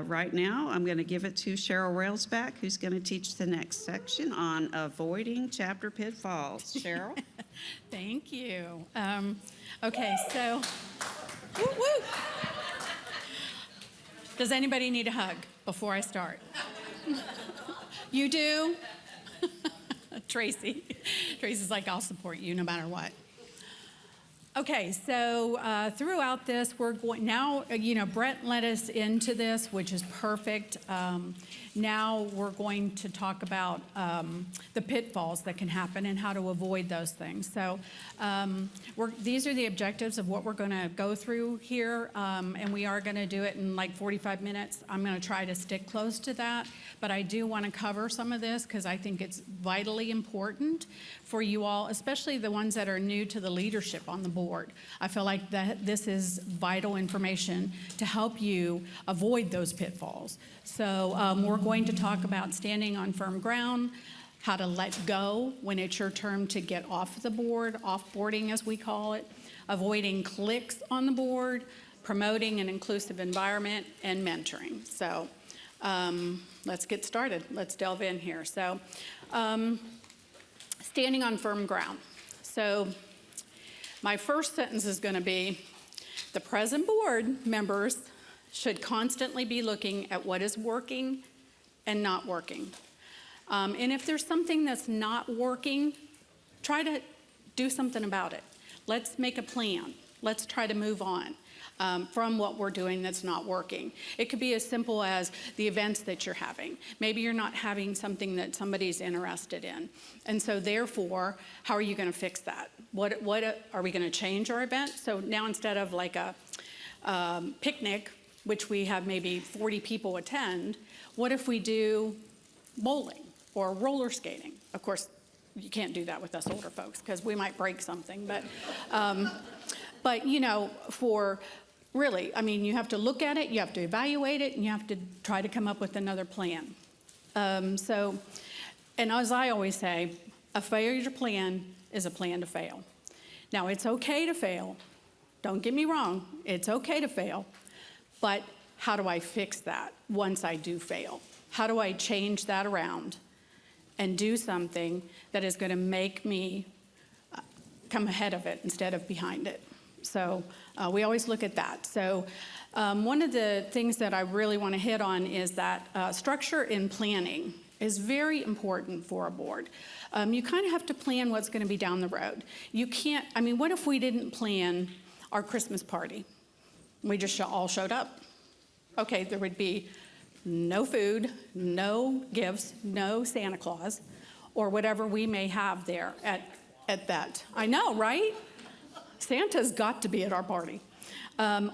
right now, I'm going to give it to Cheryl Railsback, who's going to teach the next section on avoiding chapter pitfalls. Cheryl? Thank you. Okay, so, woo, woo. Does anybody need a hug before I start? You do? Tracy. Tracy's like, I'll support you no matter what. Okay, so throughout this, we're going, now, Brett led us into this, which is perfect. Now we're going to talk about the pitfalls that can happen and how to avoid those things. So these are the objectives of what we're going to go through here, and we are going to do it in like 45 minutes. I'm going to try to stick close to that, but I do want to cover some of this because I think it's vitally important for you all, especially the ones that are new to the leadership on the board. I feel like that this is vital information to help you avoid those pitfalls. So we're going to talk about standing on firm ground, how to let go when it's your turn to get off the board, off-boarding as we call it, avoiding cliques on the board, promoting an inclusive environment, and mentoring. So let's get started. Let's delve in here. So standing on firm ground. So my first sentence is going to be, the present board members should constantly be looking at what is working and not working. And if there's something that's not working, try to do something about it. Let's make a plan. Let's try to move on from what we're doing that's not working. It could be as simple as the events that you're having. Maybe you're not having something that somebody's interested in. And so therefore, how are you going to fix that? What are we going to change our event? So now instead of like a picnic, which we have maybe 40 people attend, what if we do bowling or roller skating? Of course, you can't do that with us older folks because we might break something. But for really, you have to look at it, you have to evaluate it, and you have to try to come up with another plan. And as I always say, a failure plan is a plan to fail. Now, it's okay to fail. Don't get me wrong. It's okay to fail. But how do I fix that once I do fail? How do I change that around and do something that is going to make me come ahead of it instead of behind it? So we always look at that. So one of the things that I really want to hit on is that structure in planning is very important for a board. You kind of have to plan what's going to be down the road. You can't, what if we didn't plan our Christmas party? We just all showed up. Okay, there would be no food, no gifts, no Santa Claus, or whatever we may have there at that. I know, right? Santa's got to be at our party.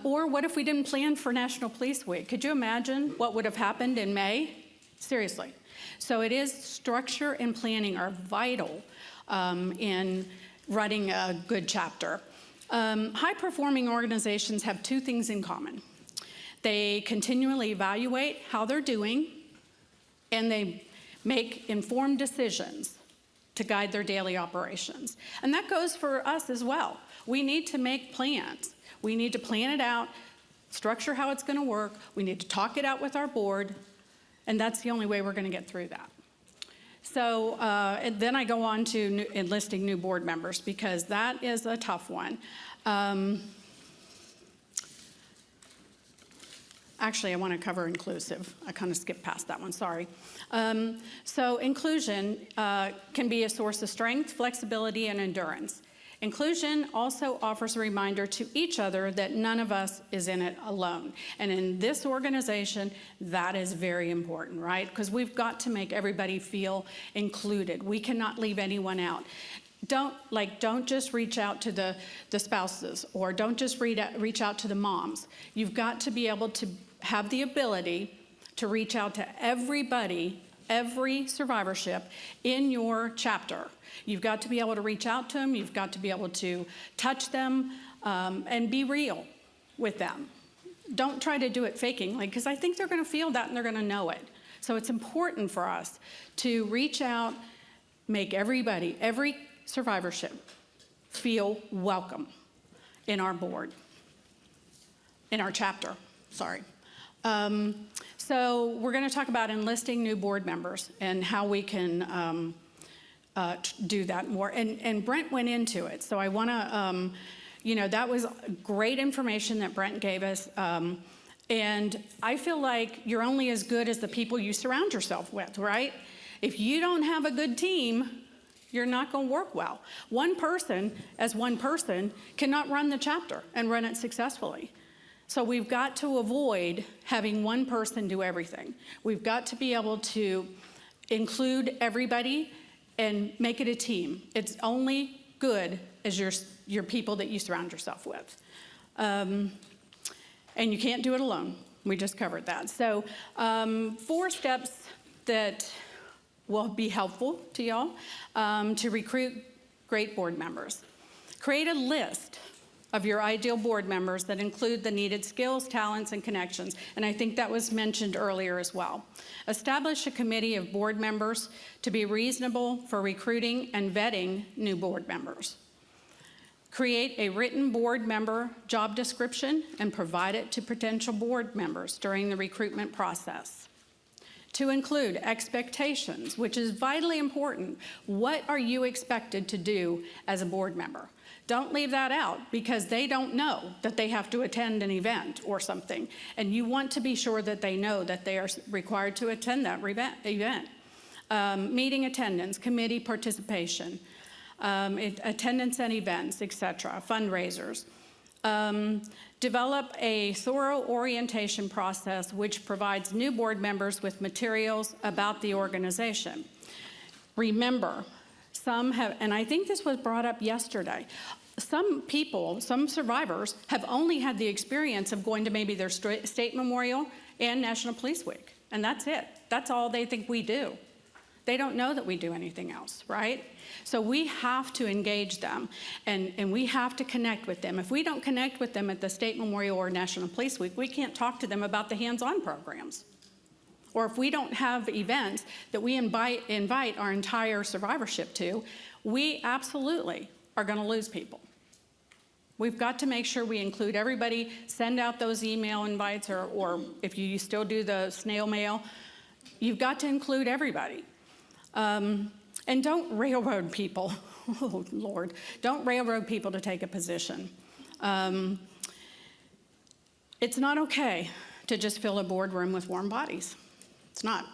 Or what if we didn't plan for National Police Week? Could you imagine what would have happened in May? Seriously. So it is structure and planning are vital in running a good chapter. High-performing organizations have two things in common. They continually evaluate how they're doing, and they make informed decisions to guide their daily operations. And that goes for us as well. We need to make plans. We need to plan it out, structure how it's going to work. We need to talk it out with our board, and that's the only way we're going to get through that. So and then I go on to enlisting new board members because that is a tough one. Actually, I want to cover inclusive. I kind of skipped past that one, sorry. So inclusion can be a source of strength, flexibility, and endurance. Inclusion also offers a reminder to each other that none of us is in it alone. And in this organization, that is very important, right? Because we've got to make everybody feel included. We cannot leave anyone out. Don't just reach out to the spouses, or don't just reach out to the moms. You've got to be able to have the ability to reach out to everybody, every survivorship in your chapter. You've got to be able to reach out to them. You've got to be able to touch them and be real with them. Don't try to do it faking, because I think they're going to feel that and they're going to know it. So it's important for us to reach out, make everybody, every survivorship feel welcome in our board, in our chapter, sorry. So we're going to talk about enlisting new board members and how we can do that more. And Brent went into it. So I want to, that was great information that Brent gave us. And I feel like you're only as good as the people you surround yourself with, right? If you don't have a good team, you're not going to work well. One person, as one person, cannot run the chapter and run it successfully. So we've got to avoid having one person do everything. We've got to be able to include everybody and make it a team. It's only good as your people that you surround yourself with. And you can't do it alone. We just covered that. So 4 steps that will be helpful to y'all to recruit great board members. Create a list of your ideal board members that include the needed skills, talents, and connections. And I think that was mentioned earlier as well. Establish a committee of board members to be reasonable for recruiting and vetting new board members. Create a written board member job description and provide it to potential board members during the recruitment process. To include expectations, which is vitally important. What are you expected to do as a board member? Don't leave that out because they don't know that they have to attend an event or something. And you want to be sure that they know that they are required to attend that event. Meeting attendance, committee participation, attendance at events, etc., fundraisers. Develop a thorough orientation process which provides new board members with materials about the organization. Remember, some have, and I think this was brought up yesterday, some people, some survivors, have only had the experience of going to maybe their state memorial and National Police Week, and that's it. That's all they think we do. They don't know that we do anything else, right? So we have to engage them, and we have to connect with them. If we don't connect with them at the State Memorial or National Police Week, we can't talk to them about the hands-on programs. Or if we don't have events that we invite our entire survivorship to, we absolutely are going to lose people. We've got to make sure we include everybody, send out those email invites, or if you still do the snail mail, you've got to include everybody. And don't railroad people. Oh, Lord. Don't railroad people to take a position. It's not okay to just fill a boardroom with warm bodies. It's not.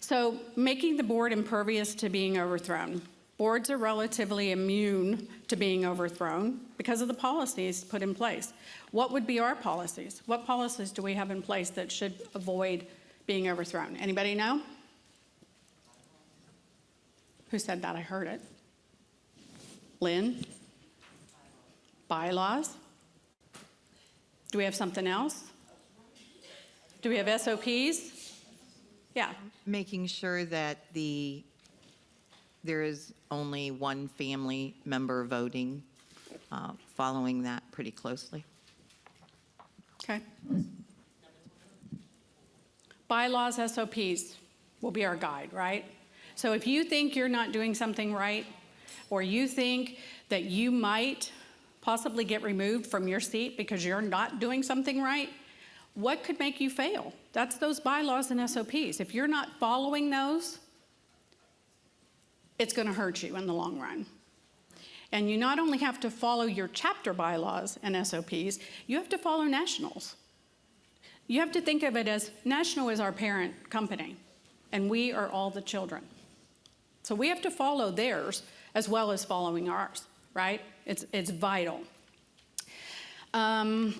So making the board impervious to being overthrown. Boards are relatively immune to being overthrown because of the policies put in place. What would be our policies? What policies do we have in place that should avoid being overthrown? Anybody know? Who said that? I heard it. Lynn? Bylaws? Do we have something else? Do we have SOPs? Yeah. Making sure that there is only one family member voting, following that pretty closely. Okay. Bylaws, SOPs will be our guide, right? So if you think you're not doing something right, or you think that you might possibly get removed from your seat because you're not doing something right, what could make you fail? That's those bylaws and SOPs. If you're not following those, it's going to hurt you in the long run. And you not only have to follow your chapter bylaws and SOPs, you have to follow nationals. You have to think of it as national is our parent company, and we are all the children. So we have to follow theirs as well as following ours, right? It's vital.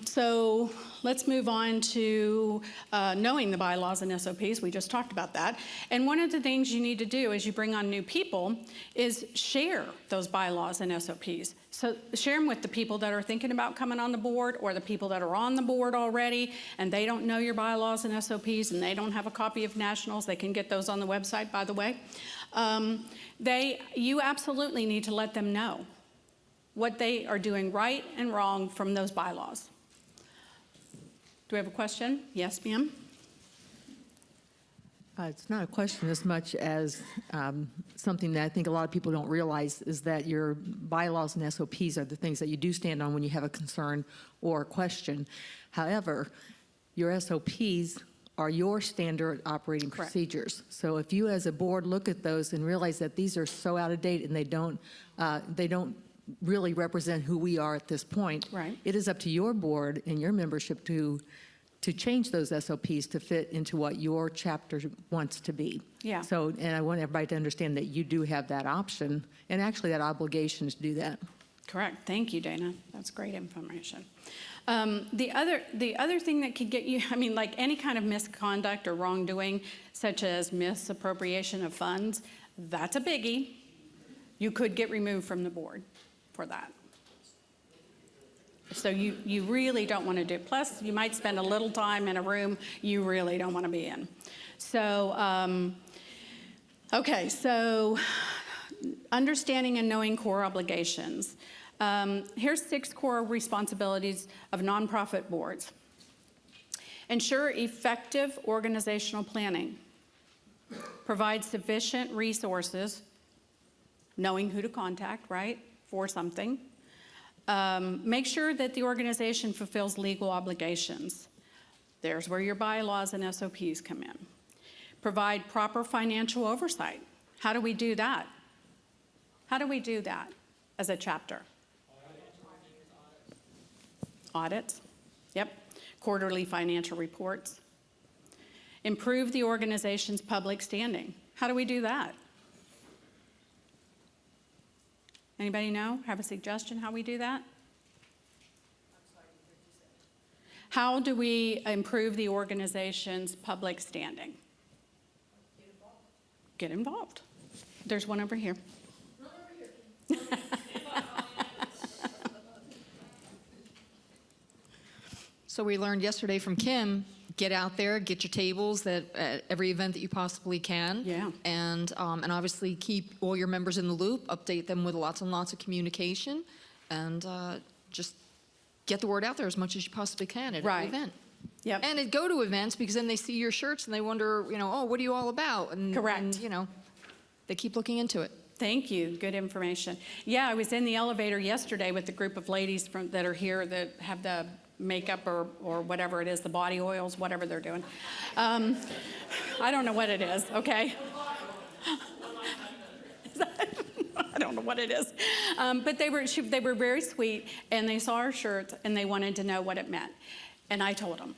So let's move on to knowing the bylaws and SOPs. We just talked about that. And one of the things you need to do as you bring on new people is share those bylaws and SOPs. So share them with the people that are thinking about coming on the board or the people that are on the board already and they don't know your bylaws and SOPs and they don't have a copy of nationals. They can get those on the website, by the way. You absolutely need to let them know what they are doing right and wrong from those bylaws. Do we have a question? Yes, ma'am? It's not a question as much as something that I think a lot of people don't realize is that your bylaws and SOPs are the things that you do stand on when you have a concern or a question. However, your SOPs are your standard operating Correct. procedures. So if you as a board look at those and realize that these are so out of date and they don't really represent who we are at this point, Right. it is up to your board and your membership to change those SOPs to fit into what your chapter wants to be. Yeah. So, and I want everybody to understand that you do have that option and actually that obligation to do that. Correct. Thank you, Dana. That's great information. The other thing that could get you, I mean, like any kind of misconduct or wrongdoing, such as misappropriation of funds, that's a biggie. You could get removed from the board for that. So you really don't want to do. Plus, you might spend a little time in a room you really don't want to be in. So, okay, so understanding and knowing core obligations. Here's 6 core responsibilities of nonprofit boards. Ensure effective organizational planning. Provide sufficient resources, knowing who to contact, right, for something. Make sure that the organization fulfills legal obligations. There's where your bylaws and SOPs come in. Provide proper financial oversight. How do we do that? How do we do that as a chapter? Audits. Yep. Quarterly financial reports. Improve the organization's public standing. How do we do that? Anybody know? Have a suggestion how we do that? How do we improve the organization's public standing? Get involved. There's one over here. So we learned yesterday from Kim, get out there, get your tables at every event that you possibly can. Yeah. And obviously keep all your members in the loop, update them with lots and lots of communication, and just get the word out there as much as you possibly can at Right. every event. Yep. And go to events because then they see your shirts and they wonder, oh, what are you all about? And, Correct. And, they keep looking into it. Thank you. Good information. Yeah, I was in the elevator yesterday with a group of ladies that are here that have the makeup or whatever it is, the body oils, whatever they're doing. I don't know what it is, okay? I don't know what it is. But they were very sweet, and they saw our shirts, and they wanted to know what it meant. And I told them,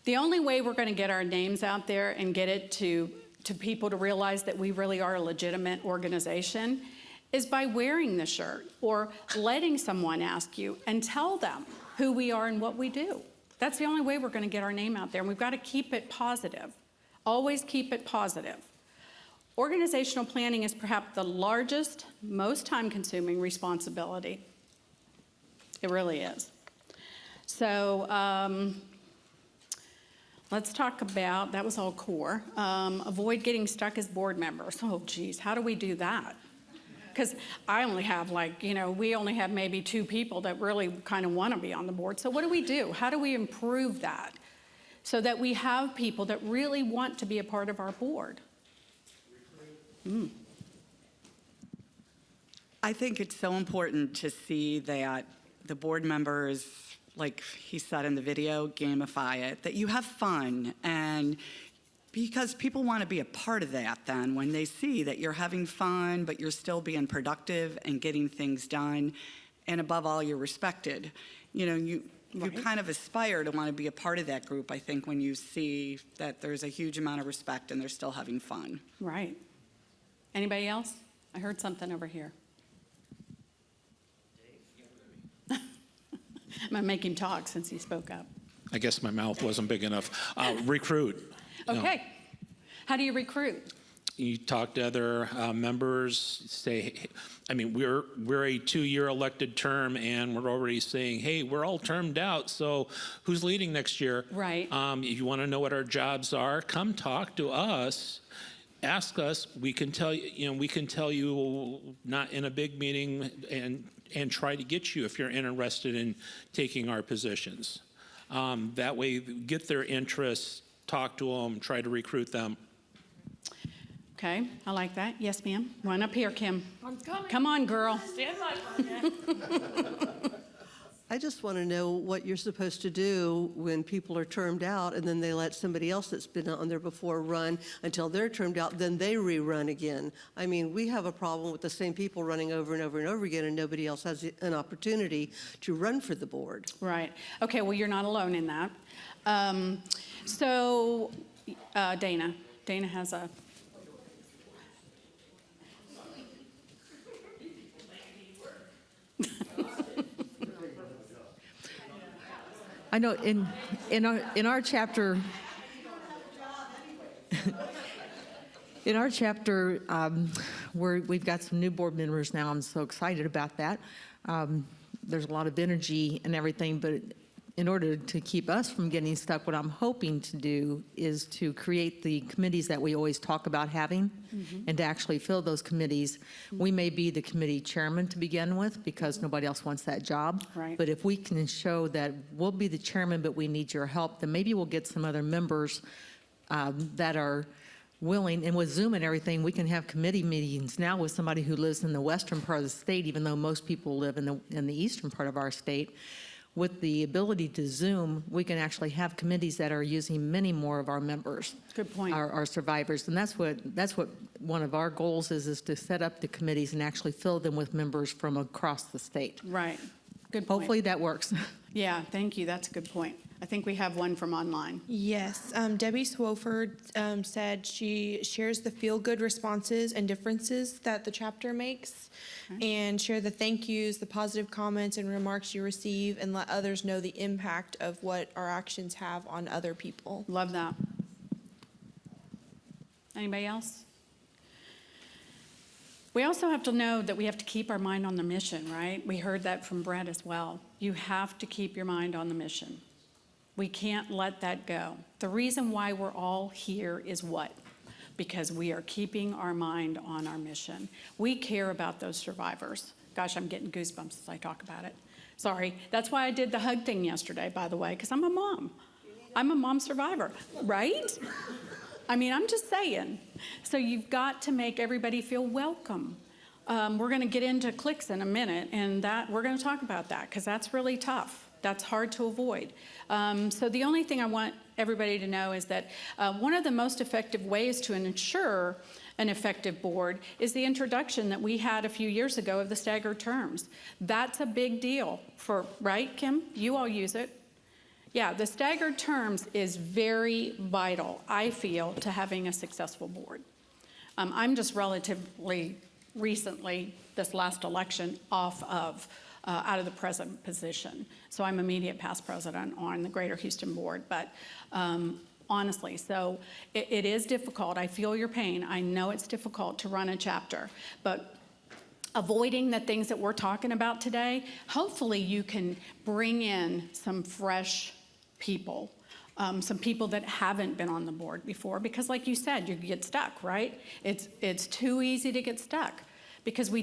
the only way we're going to get our names out there and get it to people to realize that we really are a legitimate organization is by wearing the shirt or letting someone ask you and tell them who we are and what we do. That's the only way we're going to get our name out there, and we've got to keep it positive. Always keep it positive. Organizational planning is perhaps the largest, most time-consuming responsibility. It really is. So let's talk about, that was all core, avoid getting stuck as board members. Oh, geez, how do we do that? Because I only have we only have maybe 2 people that really kind of want to be on the board. So what do? How do we improve that so that we have people that really want to be a part of our board? I think it's so important to see that the board members, like he said in the video, gamify it, that you have fun, and because people want to be a part of that then when they see that you're having fun, but you're still being productive and getting things done, and above all, you're respected. You Right. kind of aspire to want to be a part of that group, I think, when you see that there's a huge amount of respect and they're still having fun. Right. Anybody else? I heard something over here. I'm going to make him talk since he spoke up. I guess my mouth wasn't big enough. Recruit. Okay. How do you recruit? You talk to other members, say, we're a 2-year elected term, and we're already saying, hey, we're all termed out, so who's leading next year? Right. If you want to know what our jobs are, come talk to us. Ask us. We can tell you, not in a big meeting, and try to get you if you're interested in taking our positions. That way, get their interests, talk to them, try to recruit them. Okay, I like that. Yes, ma'am. Run up here, Kim. I'm coming. Come on, girl. Stand by. I just want to know what you're supposed to do when people are termed out and then they let somebody else that's been on there before run until they're termed out, then they rerun again. I mean, we have a problem with the same people running over and over and over again, and nobody else has an opportunity to run for the board. Right. Okay, well, you're not alone in that. Dana has a... I know in our chapter, in our chapter, we've got some new board members now. I'm so excited about that. There's a lot of energy and everything, but in order to keep us from getting stuck, what I'm hoping to do is to create the committees that we always talk about having, and to actually fill those committees. We may be the committee chairman to begin with because nobody else wants that job. Right. But if we can show that we'll be the chairman, but we need your help, then maybe we'll get some other members that are willing. And with Zoom and everything, we can have committee meetings now with somebody who lives in the western part of the state, even though most people live in the eastern part of our state. With the ability to Zoom, we can actually have committees that are using many more of our members. Good point. Our survivors. And that's what one of our goals is to set up the committees and actually fill them with members from across the state. Right. Good point. Hopefully that works. Yeah, thank you. That's a good point. I think we have one from online. Yes, Debbie Swofford said she shares the feel-good responses and differences that the chapter makes, and share the thank yous, the positive comments and remarks you receive, and let others know the impact of what our actions have on other people. Love that. Anybody else? We also have to know that we have to keep our mind on the mission, right? We heard that from Brett as well. You have to keep your mind on the mission. We can't let that go. The reason why we're all here is what? Because we are keeping our mind on our mission. We care about those survivors. Gosh, I'm getting goosebumps as I talk about it. Sorry. That's why I did the hug thing yesterday, by the way, because I'm a mom. I'm a mom survivor, right? I mean, I'm just saying. So you've got to make everybody feel welcome. We're going to get into cliques in a minute, and we're going to talk about that because that's really tough. That's hard to avoid. So the only thing I want everybody to know is that one of the most effective ways to ensure an effective board is the introduction that we had a few years ago of the staggered terms. That's a big deal right, Kim? You all use it. Yeah, the staggered terms is very vital, I feel, to having a successful board. I'm just relatively recently, this last election, out of the present position. So I'm immediate past president on the Greater Houston Board. But honestly, so it is difficult. I feel your pain. I know it's difficult to run a chapter. But avoiding the things that we're talking about today, hopefully you can bring in some fresh people, some people that haven't been on the board before. Because like you said, you get stuck, right? It's too easy to get stuck. Because we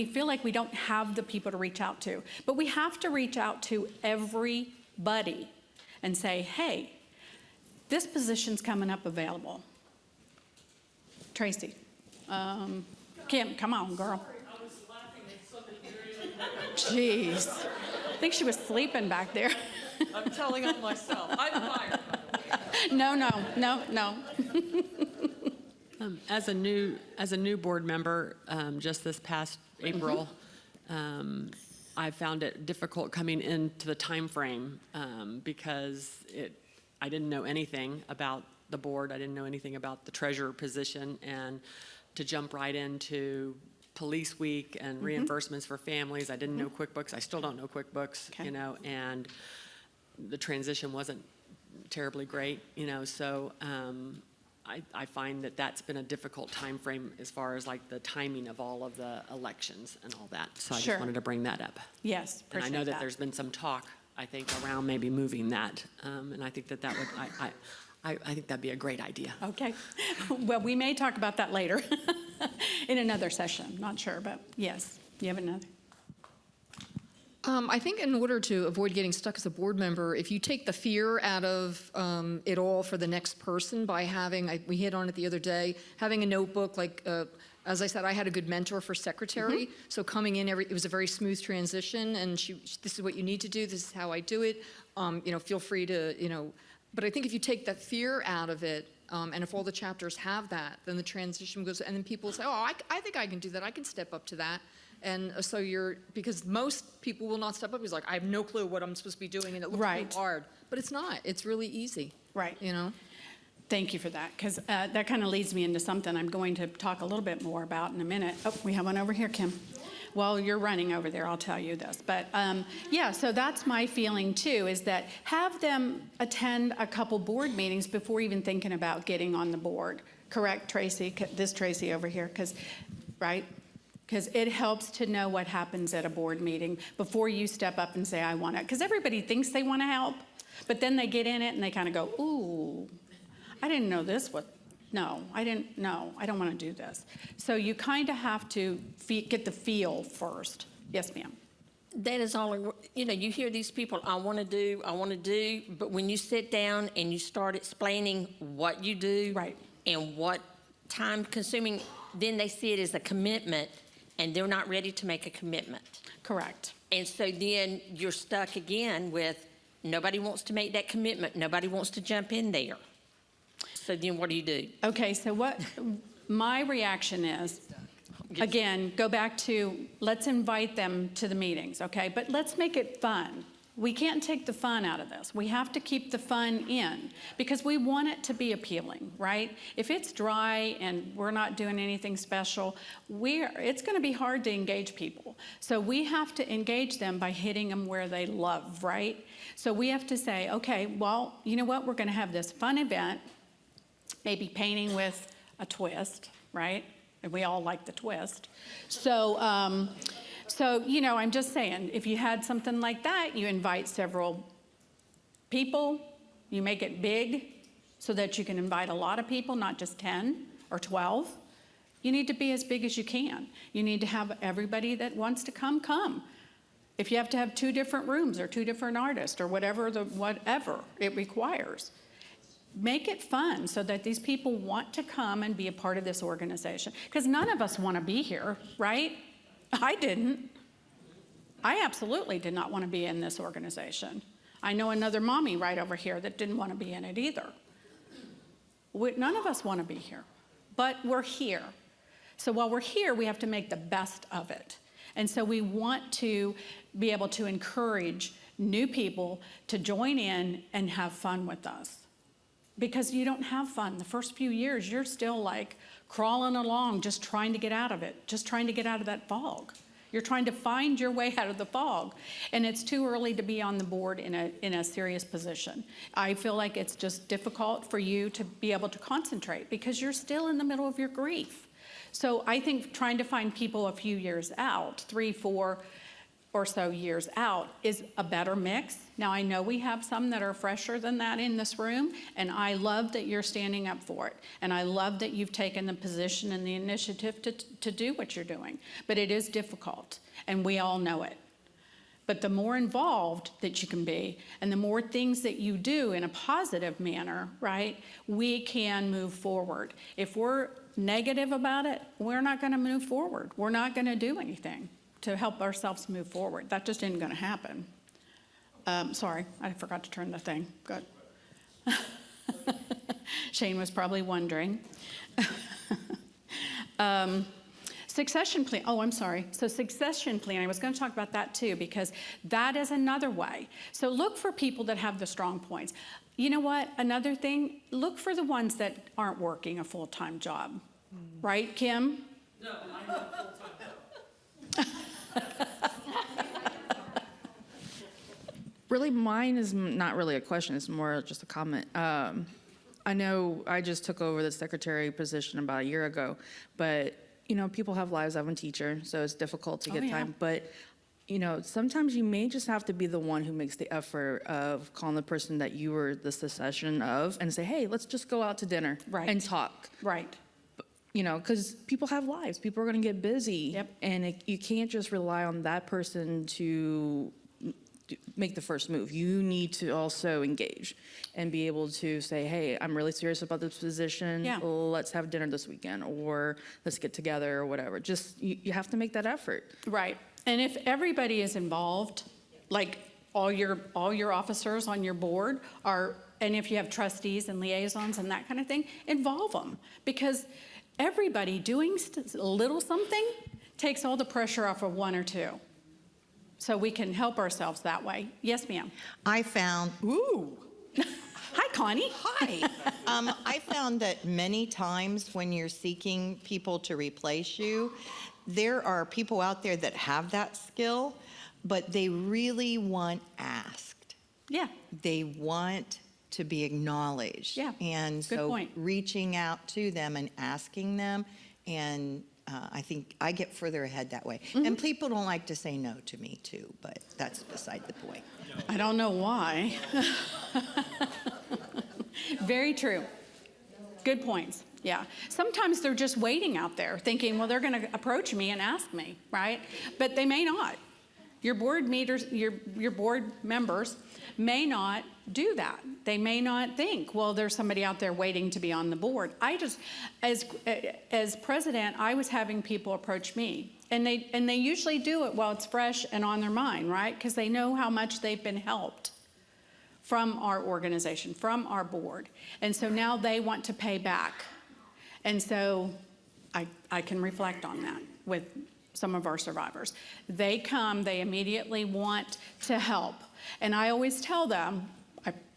feel like we don't have the people to reach out to. But we have to reach out to everybody and say, hey, this position's coming up available. Tracy. Kim, come on, girl. Jeez. I think she was sleeping back there. I'm telling on myself. I'm fired. No. As a new board member, just this past April, I found it difficult coming into the time frame because I didn't know anything about the board. I didn't know anything about the treasurer position, and to jump right into Police Week and reimbursements for families. I didn't know QuickBooks. I still don't know QuickBooks, and the transition wasn't terribly great, so I find that that's been a difficult time frame as far as like the timing of all of the elections and all that. So I just wanted to bring that up. Yes, And I appreciate know that there's been some talk, I think, around maybe moving that. And I think that would, I think that'd be a great idea. Okay. Well, we may talk about that later in another session. Not sure, but yes. You have another? I think in order to avoid getting stuck as a board member, if you take the fear out of it all for the next person by having, we hit on it the other day, having a notebook, like, as I said, I had a good mentor for secretary, so coming in, it was a very smooth transition, and this is what you need to do, this is how I do it, feel free to, but I think if you take that fear out of it, and if all the chapters have that, then the transition goes, and then people say, oh, I think I can do that, I can step up to that. And so because most people will not step up, he's like, I have no clue what I'm supposed to be doing, and it looks Right. too hard. But it's not, it's really easy. Right. You know? Thank you for that, because that kind of leads me into something I'm going to talk a little bit more about in a minute. Oh, we have one over here, Kim. While you're running over there, I'll tell you this. But yeah, so that's my feeling too, is that have them attend a couple board meetings before even thinking about getting on the board. Correct, Tracy? This Tracy over here, right? Because it helps to know what happens at a board meeting before you step up and say, I want it. Because everybody thinks they want to help, but then they get in it and they kind of go, ooh, I didn't know this was, no, I didn't know, I don't want to do this. So you kind of have to get the feel first. Yes, ma'am. That is all, you hear these people, I want to do, but when you sit down and you start explaining what you do. Right. And what time consuming, then they see it as a commitment, and they're not ready to make a commitment. Correct. And so then you're stuck again with nobody wants to make that commitment. Nobody wants to jump in there. So then what do you do? Okay, so what my reaction is, again, go back to let's invite them to the meetings, okay? But let's make it fun. We can't take the fun out of this. We have to keep the fun in because we want it to be appealing, right? If it's dry and we're not doing anything special, it's going to be hard to engage people. So we have to engage them by hitting them where they love, right? So we have to say, okay, well, you know what? We're going to have this fun event, maybe painting with a twist, right? And we all like the twist. So, I'm just saying, if you had something like that, you invite several people, you make it big so that you can invite a lot of people, not just 10 or 12. You need to be as big as you can. You need to have everybody that wants to come. If you have to have 2 different rooms or 2 different artists or whatever it requires, make it fun so that these people want to come and be a part of this organization. Because none of us want to be here, right? I didn't. I absolutely did not want to be in this organization. I know another mommy right over here that didn't want to be in it either. None of us want to be here, but we're here. So while we're here, we have to make the best of it. And so we want to be able to encourage new people to join in and have fun with us. Because you don't have fun. The first few years, you're still like crawling along, just trying to get out of it, just trying to get out of that fog. You're trying to find your way out of the fog. And it's too early to be on the board in a serious position. I feel like it's just difficult for you to be able to concentrate because you're still in the middle of your grief. So I think trying to find people a few years out, 3, 4 or so years out, is a better mix. Now, I know we have some that are fresher than that in this room, and I love that you're standing up for it. And I love that you've taken the position and the initiative to do what you're doing. But it is difficult, and we all know it. But the more involved that you can be, and the more things that you do in a positive manner, right, we can move forward. If we're negative about it, we're not going to move forward. We're not going to do anything to help ourselves move forward. That just isn't going to happen. Sorry, I forgot to turn the thing. Good. Shane was probably wondering. Succession plan. Oh, I'm sorry. So succession plan. I was going to talk about that too because that is another way. So look for people that have the strong points. You know what? Another thing. Look for the ones that aren't working a full-time job. Right, Kim? No, I'm not full-time. Really, mine is not really a question, it's more just a comment. I know I just took over the secretary position about a year ago, but, people have lives. I'm a teacher, so it's difficult to get time. But, sometimes you may just have to be the one who makes the effort of calling the person that you were the succession of and say, hey, let's just go out to dinner and talk. Right. because people have lives, people are going to get busy. Yep. And you can't just rely on that person to make the first move. You need to also engage and be able to say, hey, I'm really serious about this position. Yeah. Let's have dinner this weekend, or let's get together, or whatever. Just, you have to make that effort. Right. And if everybody is involved, like all your officers on your board are, and if you have trustees and liaisons and that kind of thing, involve them. Because everybody doing a little something takes all the pressure off of one or two. So we can help ourselves that way. Yes, ma'am. I found, Hi, Connie. hi. I found that many times when you're seeking people to replace you, there are people out there that have that skill, but they really want asked. Yeah. They want to be acknowledged. Yeah, And good so point. reaching out to them and asking them, and I think I get further ahead that way. Mm-hmm. And people don't like to say no to me too, but that's beside the point. I don't know why. Very true. Good points. Yeah. Sometimes they're just waiting out there thinking, well, they're going to approach me and ask me, right? But they may not. Your board members may not do that. They may not think, well, there's somebody out there waiting to be on the board. I just, as president, I was having people approach me. And they usually do it while it's fresh and on their mind, right? Because they know how much they've been helped from our organization, from our board. And so now they want to pay back. And so I can reflect on that with some of our survivors. They come, they immediately want to help. And I always tell them,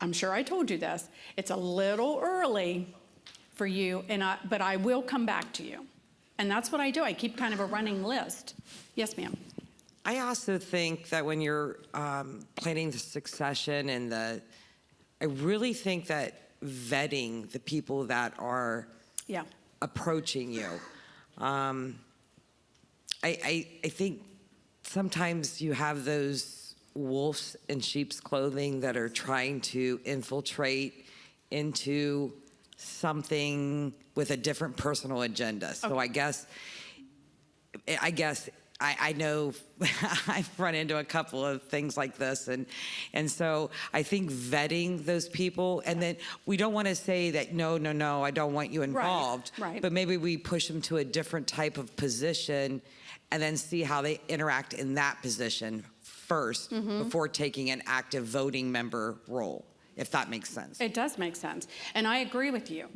I'm sure I told you this, it's a little early for you, but I will come back to you. And that's what I do. I keep kind of a running list. Yes, ma'am. I also think that when you're planning the succession I really think that vetting the people that are Yeah. approaching you. I think sometimes you have those wolves in sheep's clothing that are trying to infiltrate into something with a different personal agenda. So I guess I know I've run into a couple of things like this, and so I think vetting those people, and then we don't want to say that no, I don't want you involved, right. but maybe we push them to a different type of position, and then see how they interact in that position first before taking an active voting member role, if that makes sense. It does make sense. And I agree with you.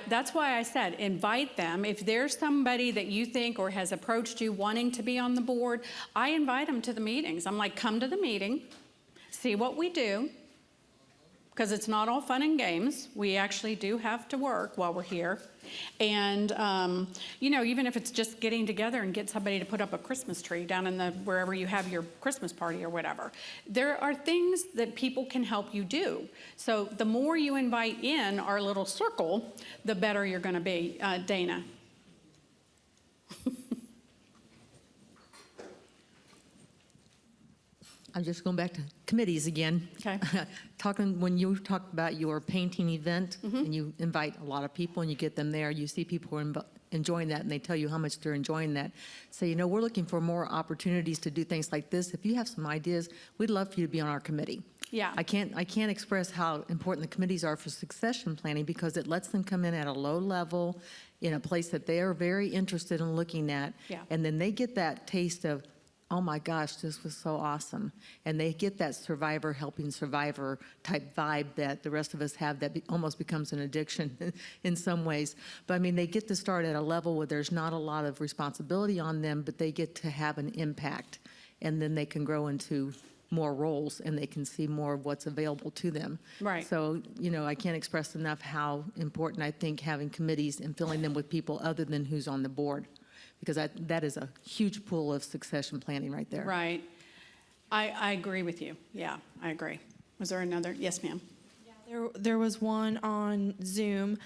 That's why I said invite them. If there's somebody that you think or has approached you wanting to be on the board, I invite them to the meetings. I'm like, come to the meeting, see what we do, because it's not all fun and games. We actually do have to work while we're here. And, even if it's just getting together and get somebody to put up a Christmas tree down in wherever you have your Christmas party or whatever, there are things that people can help you do. So the more you invite in our little circle, the better you're going to be. Dana. I'm just going back to committees again. Okay. When you talk about your painting event and you invite a lot of people and you get them there, you see people are enjoying that and they tell you how much they're enjoying that. Say, we're looking for more opportunities to do things like this. If you have some ideas, we'd love for you to be on our committee. Yeah. I can't express how important the committees are for succession planning, because it lets them come in at a low level in a place that they are very interested in looking at. Yeah. And then they get that taste of, oh my gosh, this was so awesome. And they get that survivor helping survivor type vibe that the rest of us have that almost becomes an addiction in some ways. But they get to start at a level where there's not a lot of responsibility on them, but they get to have an impact. And then they can grow into more roles and they can see more of what's available to them. Right. So, I can't express enough how important I think having committees and filling them with people other than who's on the board, because that is a huge pool of succession planning right there. Right. I agree with you. Yeah, I agree. Was there another? Yes, ma'am. There was one on Zoom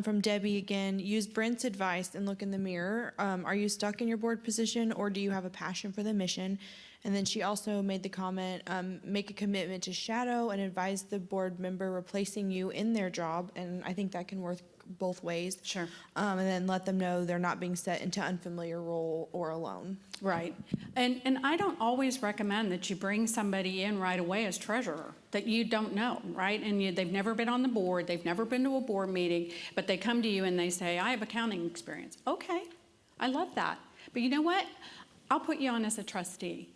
from Debbie again. Use Brent's advice and look in the mirror. Are you stuck in your board position, or do you have a passion for the mission? And then she also made the comment, make a commitment to shadow and advise the board member replacing you in their job. And I think that can work both ways. Sure. And then let them know they're not being set into unfamiliar role or alone. Right. And I don't always recommend that you bring somebody in right away as treasurer that you don't know, right? And they've never been on the board, they've never been to a board meeting, but they come to you and they say, I have accounting experience. Okay, I love that. But you know what? I'll put you on as a trustee.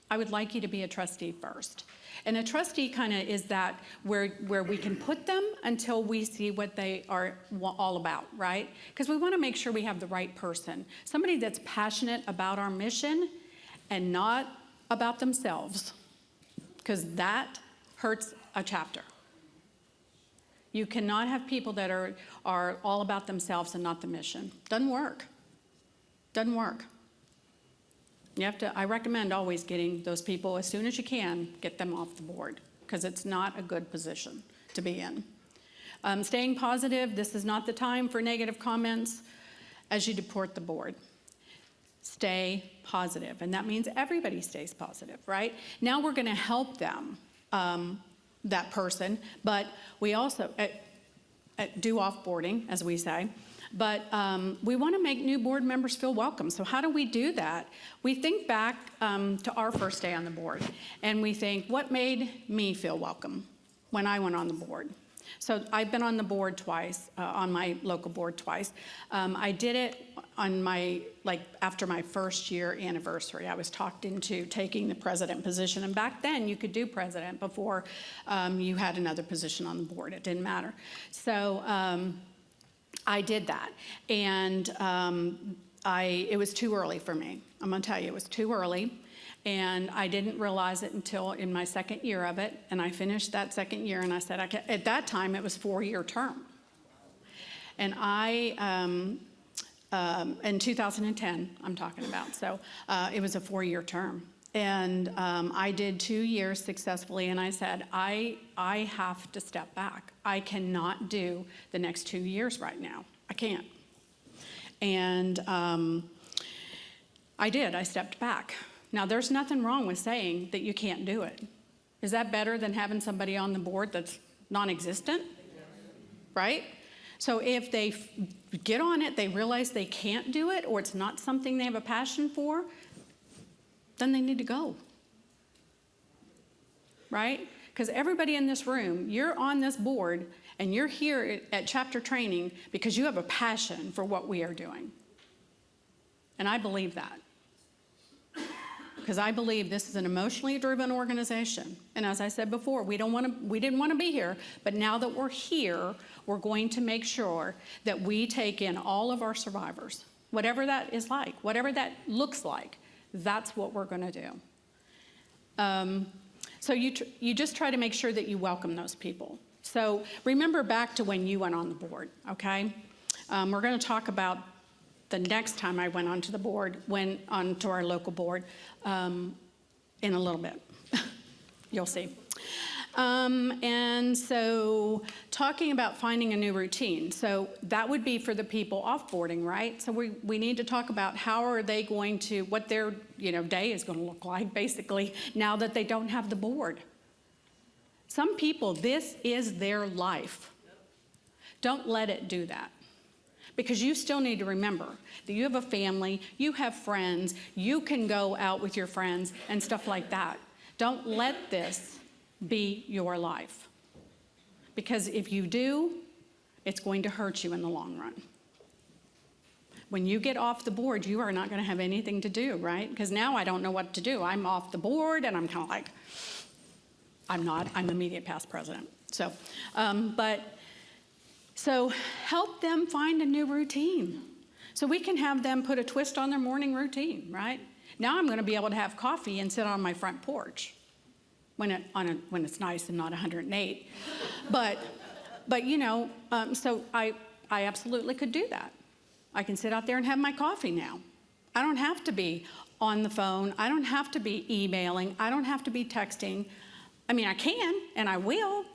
I would like you to be a trustee first. And a trustee kind of is that where we can put them until we see what they are all about, right? Because we want to make sure we have the right person. Somebody that's passionate about our mission and not about themselves, because that hurts a chapter. You cannot have people that are all about themselves and not the mission. Doesn't work. Doesn't work. I recommend always getting those people, as soon as you can, get them off the board, because it's not a good position to be in. Staying positive, this is not the time for negative comments as you deport the board. Stay positive, and that means everybody stays positive, right? Now we're gonna help them, that person, but we also do offboarding, as we say. But we want to make new board members feel welcome. So how do we do that? We think back to our first day on the board, and we think, what made me feel welcome when I went on the board? So I've been on the board twice, on my local board twice. I did it on after my first year anniversary. I was talked into taking the president position, and back then you could do president before you had another position on the board. It didn't matter. So I did that, and it was too early for me. I'm gonna tell you, it was too early, and I didn't realize it until in my second year of it, and I finished that second year, and I said, at that time, it was 4-year term. And in 2010, I'm talking about, so it was a 4-year term. And I did 2 years successfully, and I said, I have to step back. I cannot do the next 2 years right now. I can't. And I did. I stepped back. Now, there's nothing wrong with saying that you can't do it. Is that better than having somebody on the board that's non-existent? Right? So if they get on it, they realize they can't do it, or it's not something they have a passion for, then they need to go, right? Because everybody in this room, you're on this board and you're here at chapter training because you have a passion for what we are doing. And I believe that. Because I believe this is an emotionally driven organization. And as I said before, we didn't want to be here, but now that we're here, we're going to make sure that we take in all of our survivors, whatever that is like, whatever that looks like. That's what we're going to do. So you just try to make sure that you welcome those people. So remember back to when you went on the board, okay? We're going to talk about the next time I went onto the board, went onto our local board in a little bit. You'll see. And so talking about finding a new routine. So that would be for the people offboarding, right? So we need to talk about how are they going to, what their day is going to look like, basically, now that they don't have the board. Some people, this is their life. Don't let it do that. Because you still need to remember that you have a family, you have friends, you can go out with your friends and stuff like that. Don't let this be your life. Because if you do, it's going to hurt you in the long run. When you get off the board, you are not going to have anything to do, right? Because now I don't know what to do. I'm off the board and I'm kind of like, I'm immediate past president. So, So help them find a new routine. So we can have them put a twist on their morning routine, right? Now I'm going to be able to have coffee and sit on my front porch when it's nice and not 108. But so I absolutely could do that. I can sit out there and have my coffee now. I don't have to be on the phone. I don't have to be emailing. I don't have to be texting. I mean, I can and I will,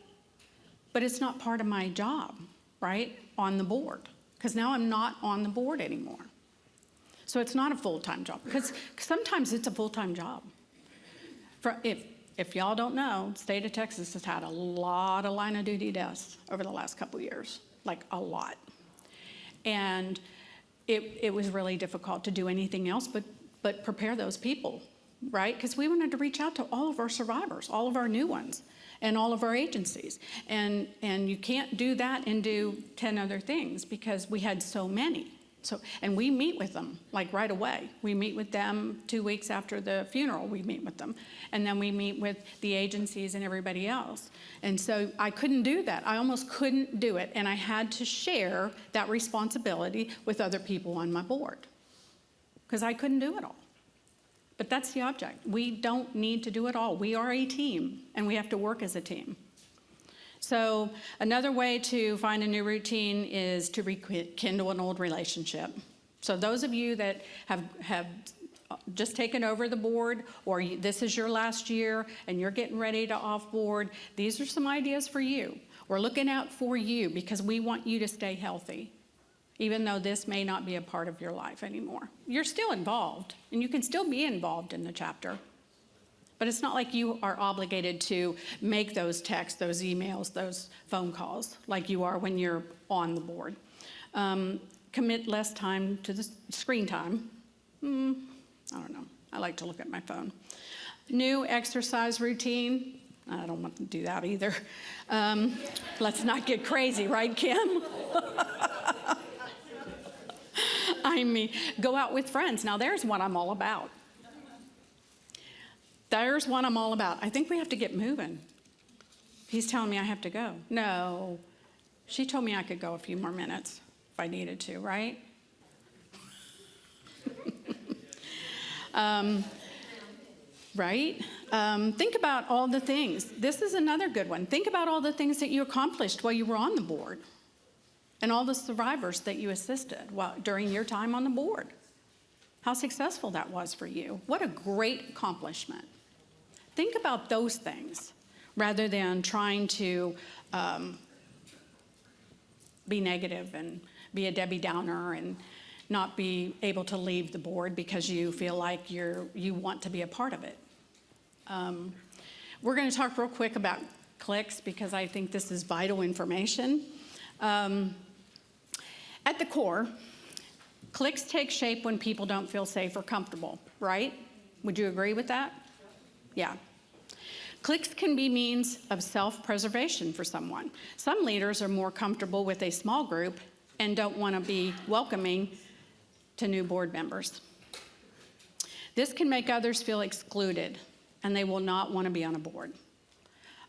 but it's not part of my job, right, on the board, because now I'm not on the board anymore. So it's not a full-time job, because sometimes it's a full-time job. If y'all don't know, state of Texas has had a lot of line of duty deaths over the last couple years, like a lot. And it was really difficult to do anything else but prepare those people, right? Because we wanted to reach out to all of our survivors, all of our new ones, and all of our agencies. And you can't do that and do 10 other things because we had so many. And we meet with them, like right away. We meet with them 2 weeks after the funeral, we meet with them. And then we meet with the agencies and everybody else. And so I couldn't do that. I almost couldn't do it. And I had to share that responsibility with other people on my board because I couldn't do it all. But that's the object. We don't need to do it all. We are a team, and we have to work as a team. So another way to find a new routine is to rekindle an old relationship. So those of you that have just taken over the board, or this is your last year and you're getting ready to off board, these are some ideas for you. We're looking out for you because we want you to stay healthy, even though this may not be a part of your life anymore. You're still involved, and you can still be involved in the chapter. But it's not like you are obligated to make those texts, those emails, those phone calls like you are when you're on the board. Commit less time to the screen time. I don't know. I like to look at my phone. New exercise routine. I don't want to do that either. Let's not get crazy, right, Kim? I mean, go out with friends. Now, there's what I'm all about. There's what I'm all about. I think we have to get moving. He's telling me I have to go. No, she told me I could go a few more minutes if I needed to, right? Right? Think about all the things. This is another good one. Think about all the things that you accomplished while you were on the board and all the survivors that you assisted during your time on the board. How successful that was for you. What a great accomplishment. Think about those things rather than trying to be negative and be a Debbie Downer and not be able to leave the board because you feel like you want to be a part of it. We're going to talk real quick about clicks because I think this is vital information. At the core, clicks take shape when people don't feel safe or comfortable, right? Would you agree with that? Yeah. Clicks can be means of self-preservation for someone. Some leaders are more comfortable with a small group and don't want to be welcoming to new board members. This can make others feel excluded, and they will not want to be on a board.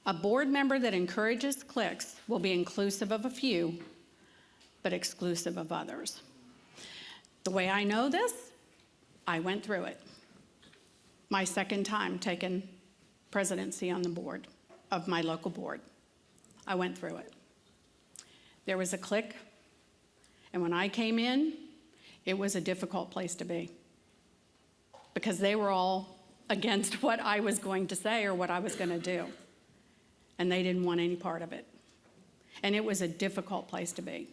A board member that encourages clicks will be inclusive of a few, but exclusive of others. The way I know this, I went through it. My second time taking presidency on the board of my local board. I went through it. There was a clique, and when I came in, it was a difficult place to be because they were all against what I was going to say or what I was going to do, and they didn't want any part of it. And it was a difficult place to be.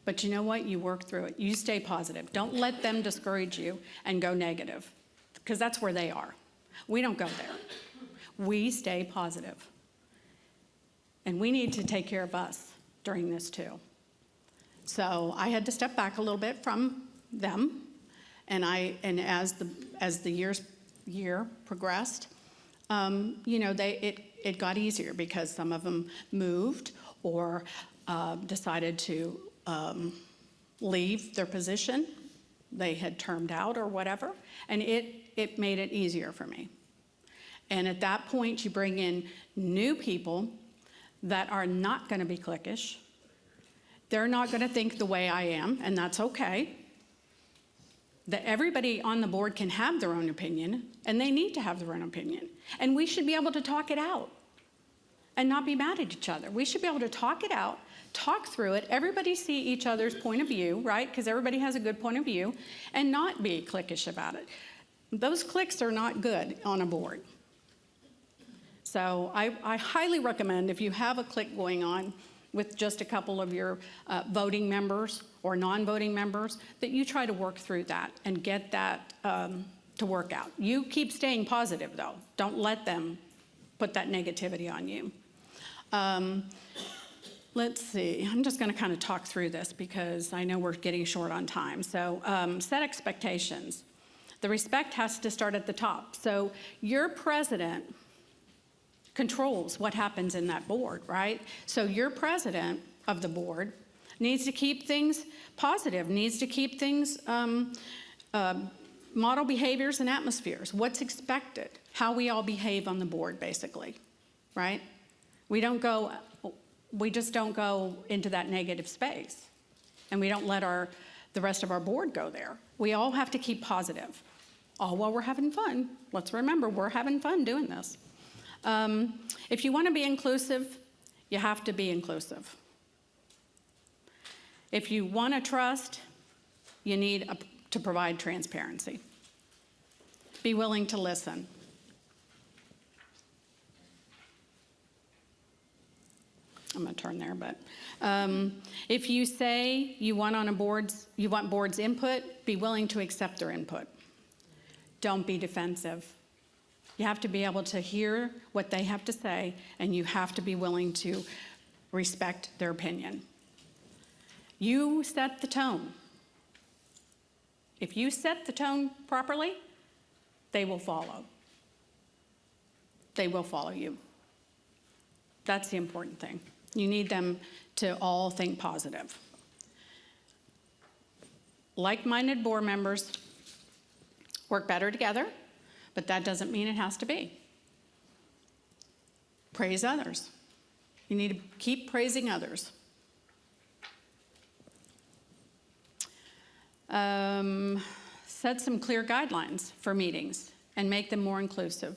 But you know what? You work through it. You stay positive. Don't let them discourage you and go negative, because that's where they are. We don't go there. We stay positive. And we need to take care of us during this too. So I had to step back a little bit from them, and as the year progressed, it got easier because some of them moved or decided to leave their position. They had termed out or whatever, and it made it easier for me. And at that point, you bring in new people that are not going to be cliquish. They're not going to think the way I am, and that's okay. That everybody on the board can have their own opinion, and they need to have their own opinion. And we should be able to talk it out and not be mad at each other. We should be able to talk it out, talk through it, everybody see each other's point of view, right? Because everybody has a good point of view, and not be cliquish about it. Those cliques are not good on a board. So I highly recommend, if you have a clique going on with just a couple of your voting members or non-voting members, that you try to work through that and get that to work out. You keep staying positive, though. Don't let them put that negativity on you. Let's see. I'm just going to kind of talk through this because I know we're getting short on time. So set expectations. The respect has to start at the top. So your president controls what happens in that board, right? So your president of the board needs to keep things positive, needs to keep things, model behaviors and atmospheres, what's expected, how we all behave on the board, basically, right? We just don't go into that negative space, and we don't let the rest of our board go there. We all have to keep positive, all while we're having fun. Let's remember, we're having fun doing this. If you want to be inclusive, you have to be inclusive. If you want to trust, you need to provide transparency. Be willing to listen. I'm going to turn there, but if you say you want board's input, be willing to accept their input. Don't be defensive. You have to be able to hear what they have to say, and you have to be willing to respect their opinion. You set the tone. If you set the tone properly, they will follow. They will follow you. That's the important thing. You need them to all think positive. Like-minded board members work better together, but that doesn't mean it has to be. Praise others. You need to keep praising others. Set some clear guidelines for meetings and make them more inclusive,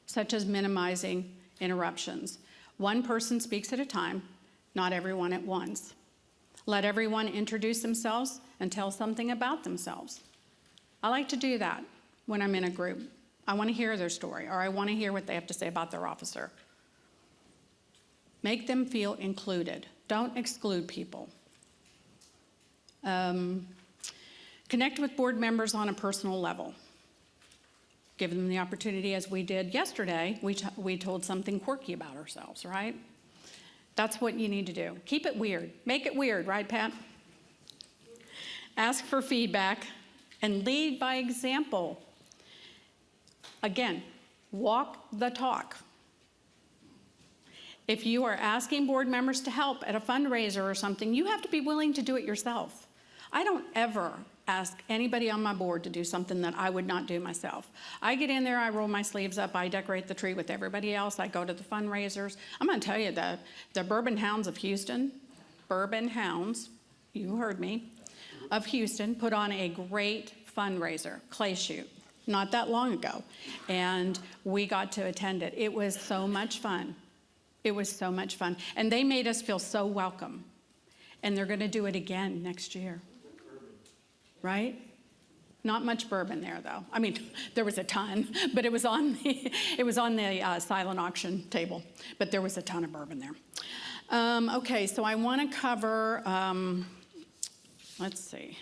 such as minimizing interruptions. One person speaks at a time, not everyone at once. Let everyone introduce themselves and tell something about themselves. I like to do that when I'm in a group. I want to hear their story, or I want to hear what they have to say about their officer. Make them feel included. Don't exclude people. Connect with board members on a personal level. Give them the opportunity, as we did yesterday. We told something quirky about ourselves, right? That's what you need to do. Keep it weird. Make it weird, right, Pat? Ask for feedback and lead by example. Again, walk the talk. If you are asking board members to help at a fundraiser or something, you have to be willing to do it yourself. I don't ever ask anybody on my board to do something that I would not do myself. I get in there, I roll my sleeves up, I decorate the tree with everybody else, I go to the fundraisers. I'm gonna tell you that the Bourbon Hounds of Houston, Bourbon Hounds, you heard me, of Houston, put on a great fundraiser, clay shoot, not that long ago. And we got to attend it. It was so much fun. It was so much fun. And they made us feel so welcome. And they're gonna do it again next year. Right? Not much bourbon there, though. I mean, there was a ton, but it was on the silent auction table. But there was a ton of bourbon there. Okay, so I want to cover. Let's see.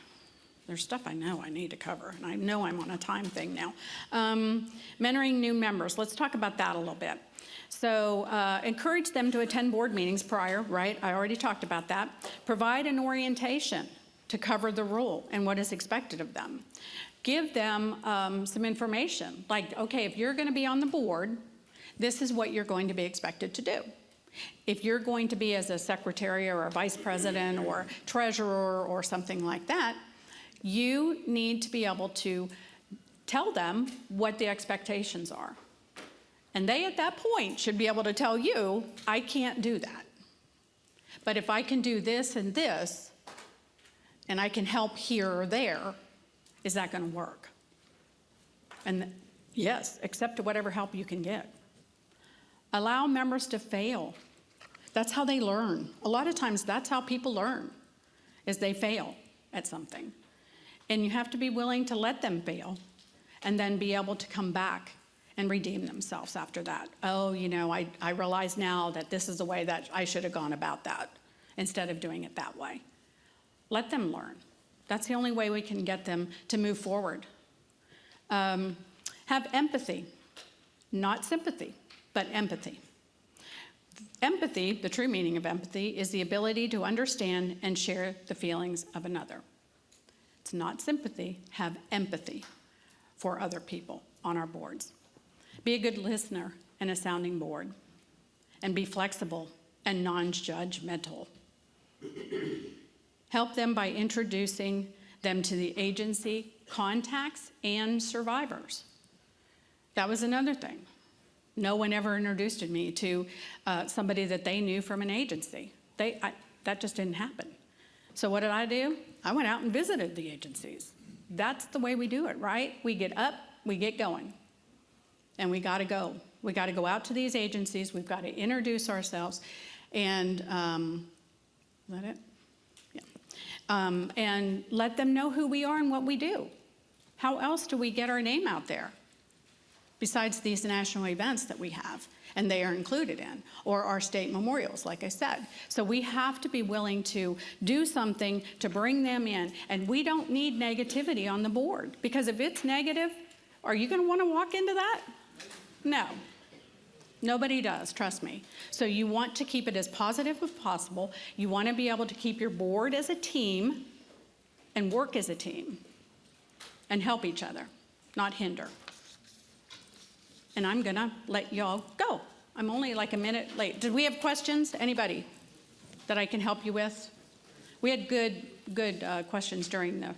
There's stuff I know I need to cover, and I know I'm on a time thing now. Mentoring new members. Let's talk about that a little bit. So encourage them to attend board meetings prior, right? I already talked about that. Provide an orientation to cover the role and what is expected of them. Give them some information, like, okay, if you're going to be on the board, this is what you're going to be expected to do. If you're going to be as a secretary or a vice president or treasurer or something like that, you need to be able to tell them what the expectations are. And they, at that point, should be able to tell you, I can't do that. But if I can do this and this, and I can help here or there, is that going to work? And yes, accept whatever help you can get. Allow members to fail. That's how they learn. A lot of times that's how people learn, is they fail at something. And you have to be willing to let them fail and then be able to come back and redeem themselves after that. Oh, you know, I realize now that this is the way that I should have gone about that instead of doing it that way. Let them learn. That's the only way we can get them to move forward. Have empathy, not sympathy, but empathy. Empathy, the true meaning of empathy, is the ability to understand and share the feelings of another. It's not sympathy, have empathy for other people on our boards. Be a good listener and a sounding board, and be flexible and non-judgmental. Help them by introducing them to the agency contacts and survivors. That was another thing. No one ever introduced me to somebody that they knew from an agency. That just didn't happen. So what did I do? I went out and visited the agencies. That's the way we do it, right? We get up, we get going, and we got to go. We got to go out to these agencies. We've got to introduce ourselves, and is that it? Yeah. And let them know who we are and what we do. How else do we get our name out there besides these national events that we have and they are included in, or our state memorials, like I said? So we have to be willing to do something to bring them in, and we don't need negativity on the board, because if it's negative, are you going to want to walk into that? No. Nobody does, trust me. So you want to keep it as positive as possible. You want to be able to keep your board as a team and work as a team and help each other, not hinder. And I'm going to let y'all go. I'm only like a minute late. Did we have questions? Anybody that I can help you with? We had good questions during the